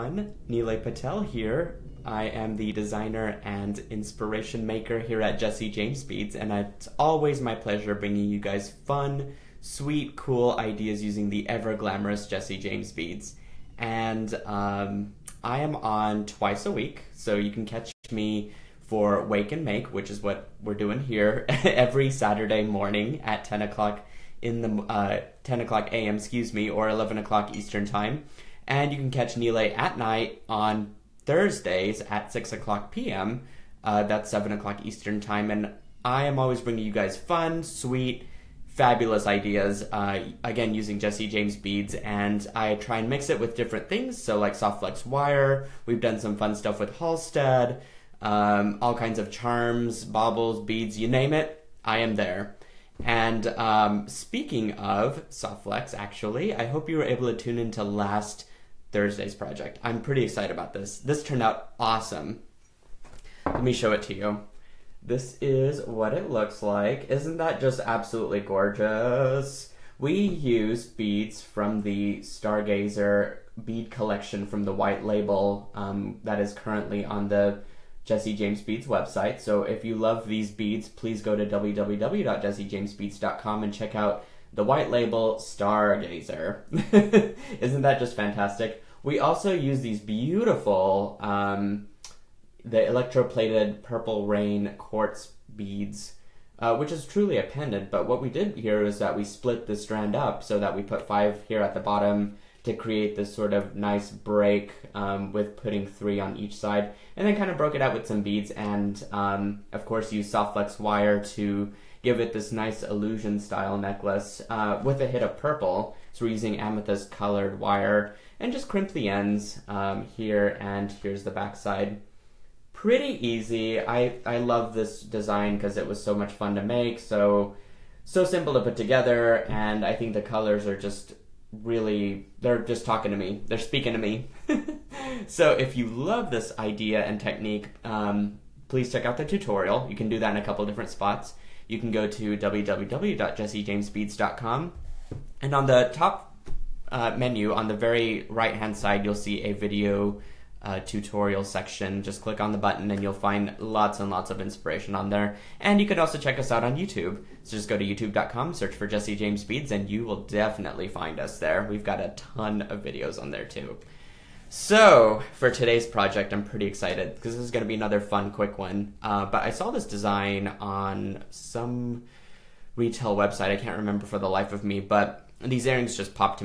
Nealay Patel here. I am the designer and inspiration maker here at Jesse James Beads, and it's always my pleasure bringing you guys fun, sweet, cool ideas using the ever glamorous Jesse James Beads. And I am on twice a week, so you can catch me for Wake and Make, which is what we're doing here every Saturday morning at 10 o'clock in the 10 o'clock a.m. Or 11 o'clock Eastern time. And you can catch Nealay at night on Thursdays at 6 o'clock p.m. That's 7 o'clock Eastern time. And I am always bringing you guys fun, sweet, fabulous ideas, again, using Jesse James Beads. And I try and mix it with different things. So like soft flex wire, we've done some fun stuff with Halstead, all kinds of charms, baubles, beads, you name it, I am there. And speaking of soft flex, actually, I hope you were able to tune into last Thursday's project. I'm pretty excited about this. This turned out awesome. Let me show it to you. This is what it looks like. Isn't that just absolutely gorgeous? We used beads from the Stargazer bead collection from the white label that is currently on the Jesse James Beads website. So if you love these beads, please go to www.jessejamesbeads.com and check out the white label Stargazer. Isn't that just fantastic? We also use these beautiful, the electroplated Purple Rain quartz beads, which is truly a pendant, but what we did here is that we split the strand up so that we put 5 here at the bottom to create this sort of nice break with putting 3 on each side, and then kind of broke it out with some beads and of course use soft flex wire to give it this nice illusion style necklace with a hit of purple. So we're using amethyst colored wire and just crimp the ends here, and here's the back side. Pretty easy. I love this design because it was so much fun to make, so simple to put together, and I think the colors are just really, they're just talking to me. They're speaking to me. So if you love this idea and technique, please check out the tutorial. You can do that in a couple different spots. You can go to www.jessejamesbeads.com, and on the top menu on the very right hand side you'll see a video tutorial section. Just click on the button and you'll find lots and lots of inspiration on there. And you can also check us out on YouTube. So just go to youtube.com, search for Jesse James Beads, and you will definitely find us there. We've got a ton of videos on there too. So for today's project, I'm pretty excited because this is going to be another fun, quick one. But I saw this design on some retail website. I can't remember for the life of me, but these earrings just popped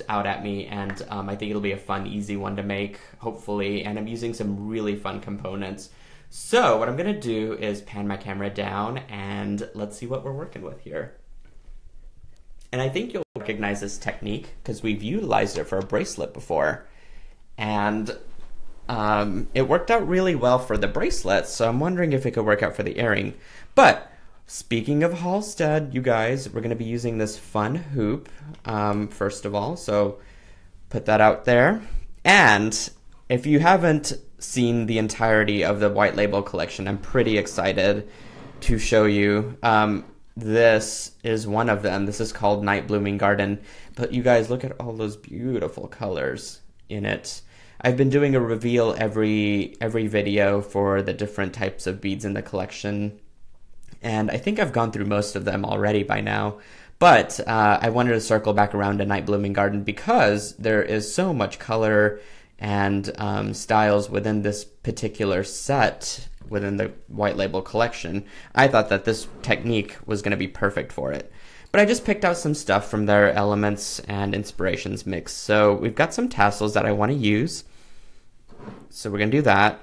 out at me, and I think it'll be a fun, easy one to make, hopefully, and I'm using some really fun components. So what I'm going to do is pan my camera down, and let's see what we're working with here. And I think you'll recognize this technique because we've utilized it for a bracelet before, and it worked out really well for the bracelet, so I'm wondering if it could work out for the earring. But speaking of Halstead, you guys, we're going to be using this fun hoop, first of all, so put that out there. And if you haven't seen the entirety of the white label collection, I'm pretty excited to show you. This is one of them. This is called Night Blooming Garden. But you guys, look at all those beautiful colors in it. I've been doing a reveal every video for the different types of beads in the collection, and I think I've gone through most of them already by now, but I wanted to circle back around to Night Blooming Garden because there is so much color and styles within this particular set, within the white label collection. I thought that this technique was going to be perfect for it. But I just picked out some stuff from their elements and inspirations mix. So we've got some tassels that I want to use, so we're going to do that.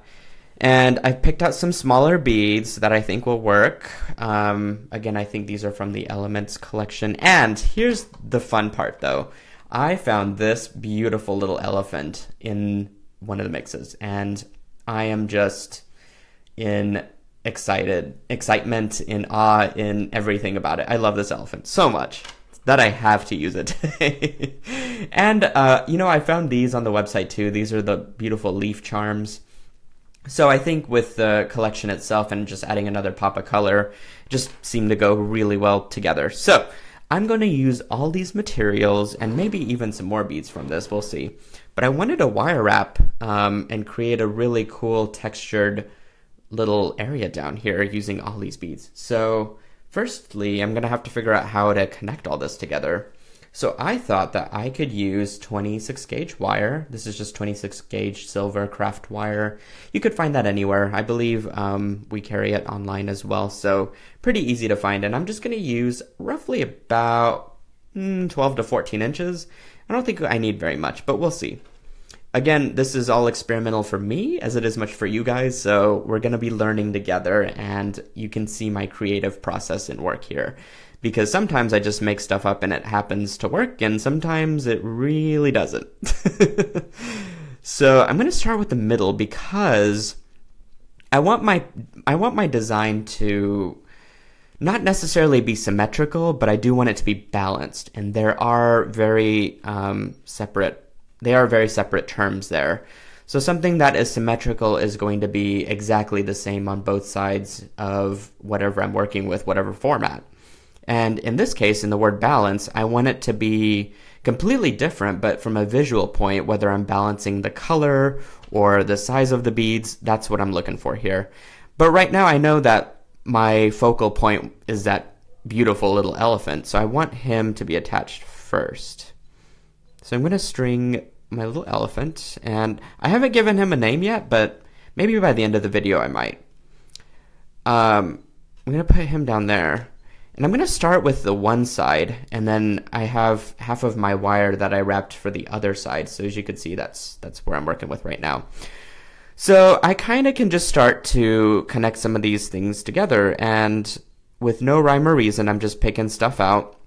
And I picked out some smaller beads that I think will work. Again, I think these are from the Elements collection. And here's the fun part, though. I found this beautiful little elephant in one of the mixes, and I am just in excitement, in awe, in everything about it. I love this elephant so much that I have to use it today. And, you know, I found these on the website, too. These are the beautiful leaf charms. So I think with the collection itself and just adding another pop of color just seemed to go really well together. So I'm going to use all these materials and maybe even some more beads from this, we'll see. But I wanted to wire wrap and create a really cool textured little area down here using all these beads. So firstly, I'm going to have to figure out how to connect all this together. So I thought that I could use 26 gauge wire. This is just 26 gauge silver craft wire. You could find that anywhere. I believe we carry it online as well, so pretty easy to find. And I'm just going to use roughly about 12 to 14 inches. I don't think I need very much, but we'll see. Again, this is all experimental for me as it is much for you guys, so we're going to be learning together, and you can see my creative process in work here. Because sometimes I just make stuff up and it happens to work, and sometimes it really doesn't. So I'm going to start with the middle because I want my design to not necessarily be symmetrical, but I do want it to be balanced. And there are very separate terms there. So something that is symmetrical is going to be exactly the same on both sides of whatever I'm working with, whatever format. And in this case, in the word balance, I want it to be completely different, but from a visual point, whether I'm balancing the color or the size of the beads, that's what I'm looking for here. But right now I know that my focal point is that beautiful little elephant, so I want him to be attached first. So I'm going to string my little elephant, and I haven't given him a name yet, but maybe by the end of the video I might. I'm going to put him down there. And I'm going to start with the one side, and then I have half of my wire that I wrapped for the other side. So as you can see, that's where I'm working with right now. So I kind of can just start to connect some of these things together, and with no rhyme or reason, I'm just picking stuff out.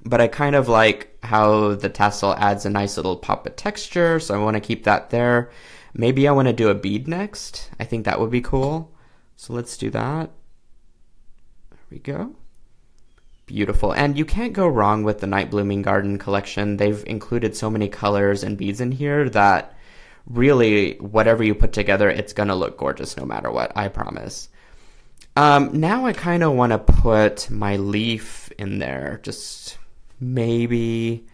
But I kind of like how the tassel adds a nice little pop of texture, so I want to keep that there. Maybe I want to do a bead next. I think that would be cool. So let's do that. There we go. Beautiful. And you can't go wrong with the Night Blooming Garden collection. They've included so many colors and beads in here that really whatever you put together, it's going to look gorgeous no matter what, I promise. Now I kind of want to put my leaf in there, just maybe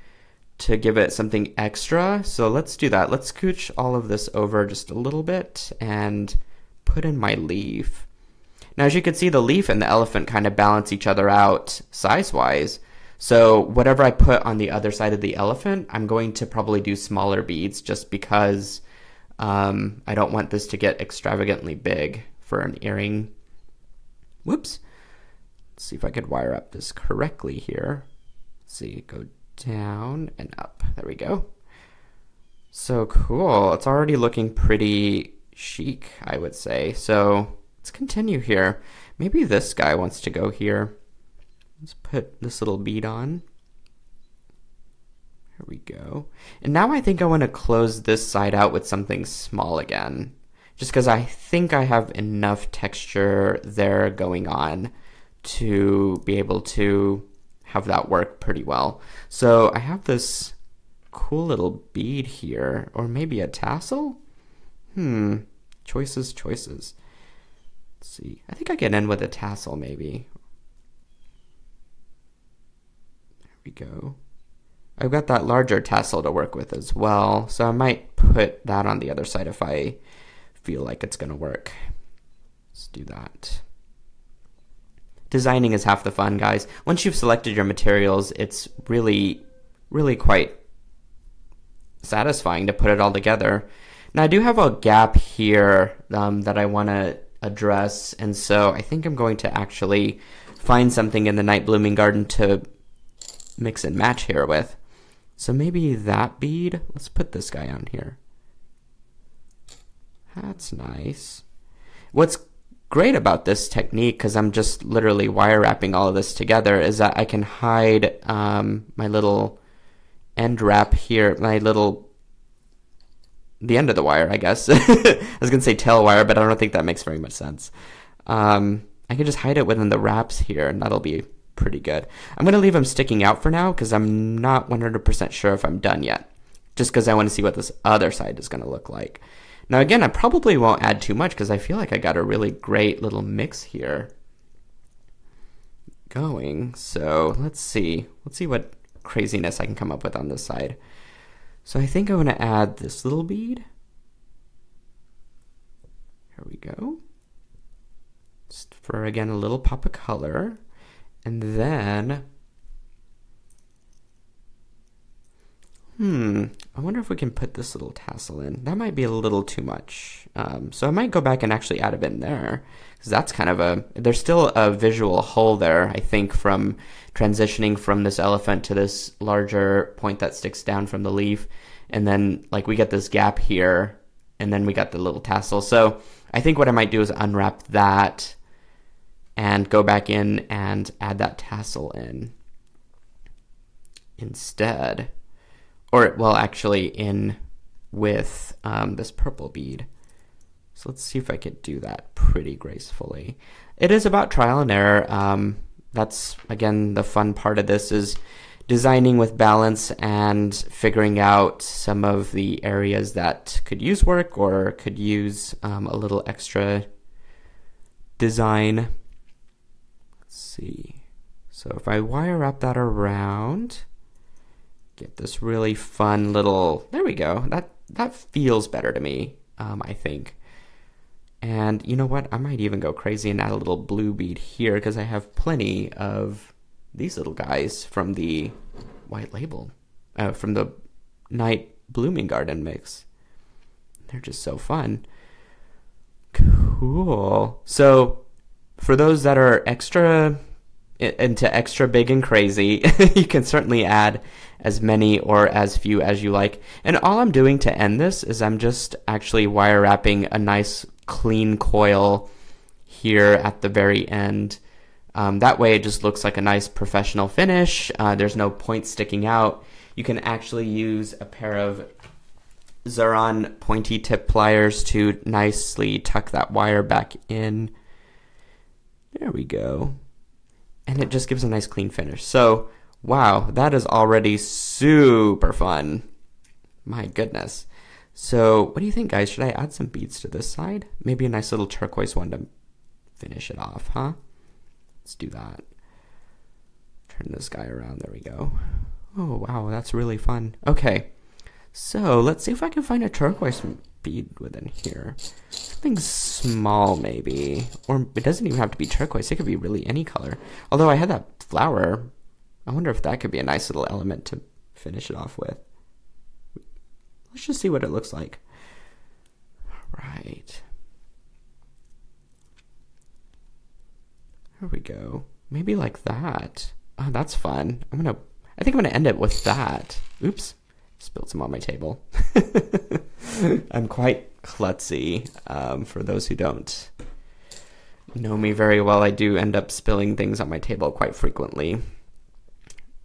to give it something extra. So let's do that. Let's scooch all of this over just a little bit and put in my leaf. Now, as you can see, the leaf and the elephant kind of balance each other out size-wise. So whatever I put on the other side of the elephant, I'm going to probably do smaller beads just because I don't want this to get extravagantly big for an earring. Whoops. Let's see if I could wire up this correctly here. Let's see, go down and up. There we go. So cool. It's already looking pretty chic, I would say. So let's continue here. Maybe this guy wants to go here. Let's put this little bead on. Here we go. And now I think I want to close this side out with something small again. Just because I think I have enough texture there going on to be able to have that work pretty well. So I have this cool little bead here, or maybe a tassel? Choices. Let's see. I think I can end with a tassel maybe. There we go. I've got that larger tassel to work with as well, so I might put that on the other side if I feel like it's gonna work. Let's do that. Designing is half the fun, guys. Once you've selected your materials, it's really quite satisfying to put it all together. Now I do have a gap here that I want to address, and so I think I'm going to actually find something in the Night Blooming Garden to mix and match here with. So maybe that bead, let's put this guy on here. That's nice. What's great about this technique, because I'm just literally wire wrapping all of this together, is that I can hide my little end wrap here, the end of the wire, I guess. I was going to say tail wire, but I don't think that makes very much sense. I can just hide it within the wraps here, and that'll be pretty good. I'm going to leave them sticking out for now, because I'm not 100% sure if I'm done yet, just because I want to see what this other side is going to look like. Now again, I probably won't add too much, because I feel like I got a really great little mix here going. So let's see what craziness I can come up with on this side. So I think I'm going to add this little bead. Here we go. Just for, again, a little pop of color. And then, I wonder if we can put this little tassel in. That might be a little too much. So I might go back and actually add a bit in there. Because that's kind of there's still a visual hole there, I think, from transitioning from this elephant to this larger point that sticks down from the leaf. And then, like, we get this gap here, and then we got the little tassel. So I think what I might do is unwrap that and go back in and add that tassel in instead. Or, well, actually in with this purple bead. So let's see if I could do that pretty gracefully. It is about trial and error. That's, again, the fun part of this is designing with balance and figuring out some of the areas that could use work or could use a little extra design. Let's see. So if I wire wrap that around, get this really fun little, there we go. That feels better to me, I think. And you know what? I might even go crazy and add a little blue bead here because I have plenty of these little guys from the white label, from the Night Blooming Garden mix. They're just so fun. Cool. So for those that are into extra big and crazy, you can certainly add as many or as few as you like. And all I'm doing to end this is I'm just actually wire wrapping a nice clean coil here at the very end. That way it just looks like a nice professional finish. There's no point sticking out. You can actually use a pair of Zaron pointy tip pliers to nicely tuck that wire back in. There we go. And it just gives a nice clean finish. So, wow, that is already super fun. My goodness. So, what do you think, guys? Should I add some beads to this side? Maybe a nice little turquoise one to finish it off, huh? Let's do that. Turn this guy around. There we go. Oh, wow, that's really fun. Okay, so let's see if I can find a turquoise bead within here. Something small, maybe. Or it doesn't even have to be turquoise. It could be really any color. Although I had that flower. I wonder if that could be a nice little element to finish it off with. Let's just see what it looks like. All right. There we go. Maybe like that. Oh, that's fun. I think I'm gonna end it with that. Oops. Spilled some on my table. I'm quite klutzy. For those who don't know me very well, I do end up spilling things on my table quite frequently.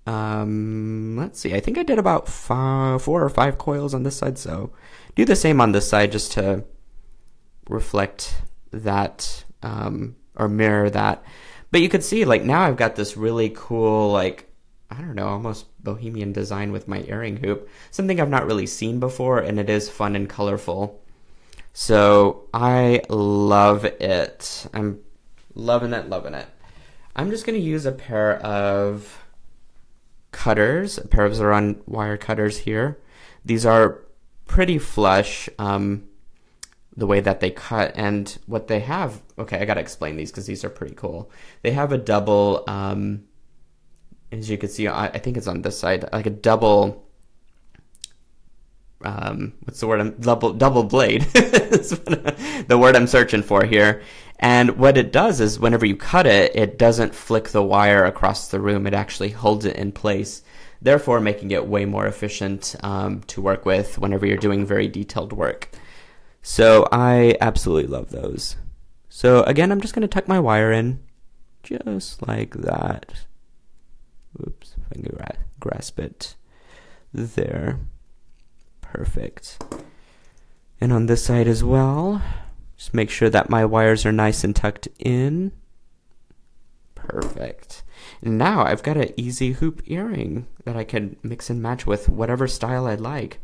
Let's see. I think I did about 4 or 5 coils on this side, so do the same on this side just to reflect that, or mirror that. But you could see, like, now I've got this really cool, like, I don't know, almost bohemian design with my earring hoop. Something I've not really seen before, and it is fun and colorful. So I love it. I'm loving it, loving it. I'm just going to use a pair of cutters, a pair of Zaron wire cutters here. These are pretty flush, the way that they cut, and what they have, okay, I gotta explain these because these are pretty cool. They have a double, as you can see, I think it's on this side, like a double, what's the word? Double blade. That's the word I'm searching for here. And what it does is whenever you cut it, it doesn't flick the wire across the room. It actually holds it in place, therefore making it way more efficient to work with whenever you're doing very detailed work. So I absolutely love those. So again, I'm just going to tuck my wire in just like that. Oops, if I can grasp it there. Perfect. And on this side as well, just make sure that my wires are nice and tucked in. Perfect. And now I've got an easy hoop earring that I can mix and match with whatever style I like.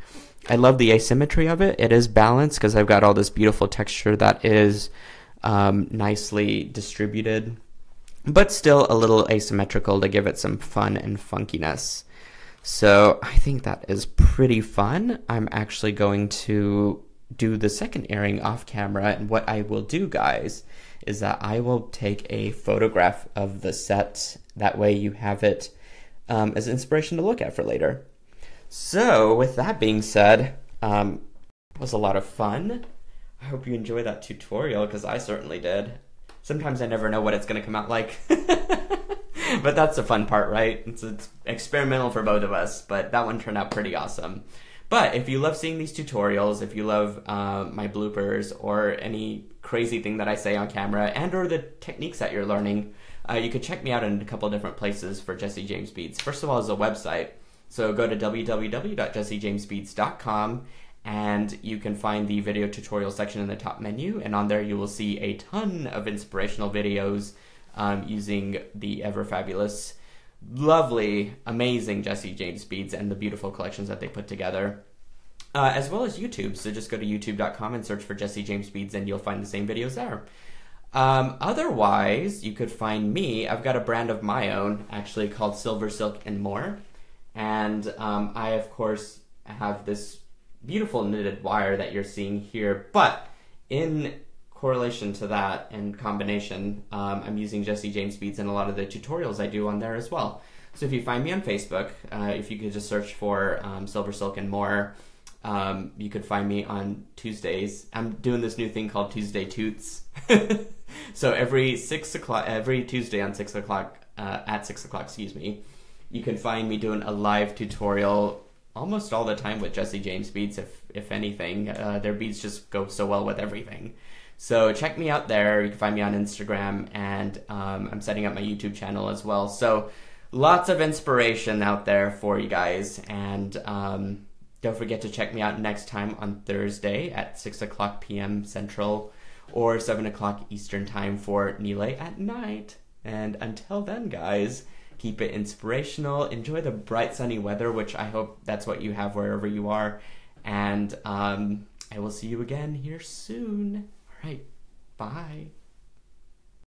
I love the asymmetry of it. It is balanced because I've got all this beautiful texture that is nicely distributed but still a little asymmetrical to give it some fun and funkiness. So I think that is pretty fun. I'm actually going to do the second earring off camera, and what I will do, guys, is that I will take a photograph of the set. That way you have it as inspiration to look at for later. So with that being said, it was a lot of fun. I hope you enjoyed that tutorial, because I certainly did. Sometimes I never know what it's going to come out like. But that's the fun part, right? It's experimental for both of us, but that one turned out pretty awesome. But if you love seeing these tutorials, if you love my bloopers or any crazy thing that I say on camera, and or the techniques that you're learning, you could check me out in a couple different places for Jesse James Beats. First of all is a website. So go to www.jessejamesbeats.com, and you can find the video tutorial section in the top menu, and on there you will see a ton of inspirational videos using the ever fabulous, lovely, amazing Jesse James Beats and the beautiful collections that they put together, as well as YouTube. So just go to youtube.com and search for Jesse James Beats, and you'll find the same videos there. Otherwise, you could find me. I've got a brand of my own, actually, called SilverSilk and More. And I, of course, have this beautiful knitted wire that you're seeing here. But in correlation to that and combination, I'm using Jesse James Beats in a lot of the tutorials I do on there as well. So if you find me on Facebook, if you could just search for SilverSilk and More, you could find me on Tuesdays. I'm doing this new thing called Tuesday Toots. So every Tuesday on 6 o'clock, at 6 o'clock, excuse me, you can find me doing a live tutorial almost all the time with Jesse James Beats, if anything. Their beats just go so well with everything. So check me out there. You can find me on Instagram, and I'm setting up my YouTube channel as well. So lots of inspiration out there for you guys. And don't forget to check me out next time on Thursday at 6 o'clock p.m. Central or 7 o'clock Eastern Time for Nealay at Night. And until then, guys, keep it inspirational. Enjoy the bright sunny weather, which I hope that's what you have wherever you are. And I will see you again here soon. All right, bye.